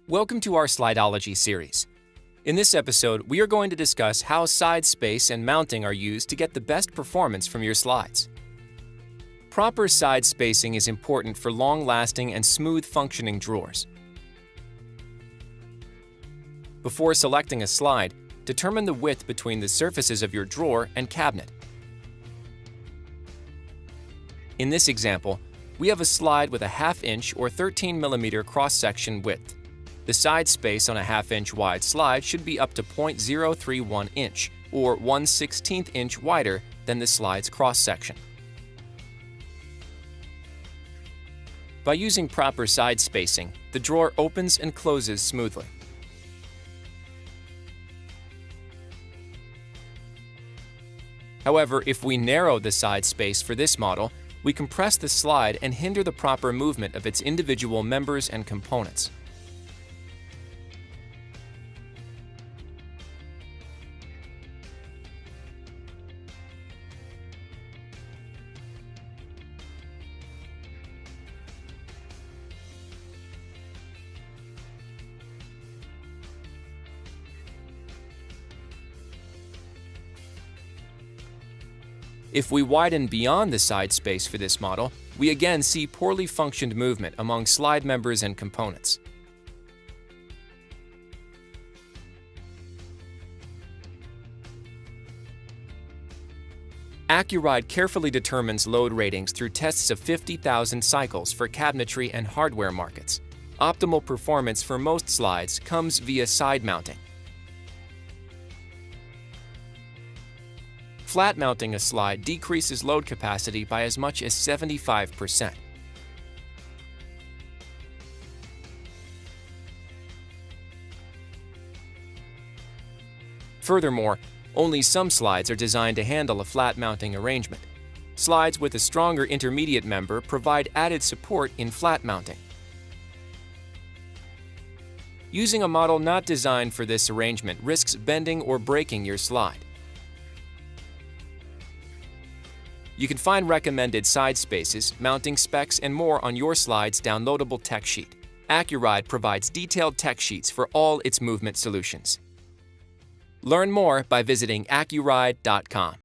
Welcome to our Slideology series. In this episode, we are going to discuss how side space and mounting are used to get the best performance from your slides. Proper side spacing is important for long-lasting and smooth-functioning drawers. Before selecting a slide, determine the width between the surfaces of your drawer and cabinet. In this example, we have a slide with a half-inch or 13mm cross-section width. The side space on a half-inch wide slide should be up to 0.031 inch, or 1/16 inch wider than the slide's cross-section. By using proper side spacing, the drawer opens and closes smoothly. However, if we narrow the side space for this model, we compress the slide and hinder the proper movement of its individual members and components. If we widen beyond the side space for this model, we again see poorly functioned movement among slide members and components. Accuride carefully determines load ratings through tests of 50,000 cycles for cabinetry and hardware markets. Optimal performance for most slides comes via side mounting. Flat mounting a slide decreases load capacity by as much as 75%. Furthermore, only some slides are designed to handle a flat mounting arrangement. Slides with a stronger intermediate member provide added support in flat mounting. Using a model not designed for this arrangement risks bending or breaking your slide. You can find recommended side spaces, mounting specs, and more on your slide's downloadable tech sheet. Accuride provides detailed tech sheets for all its movement solutions. Learn more by visiting Accuride.com.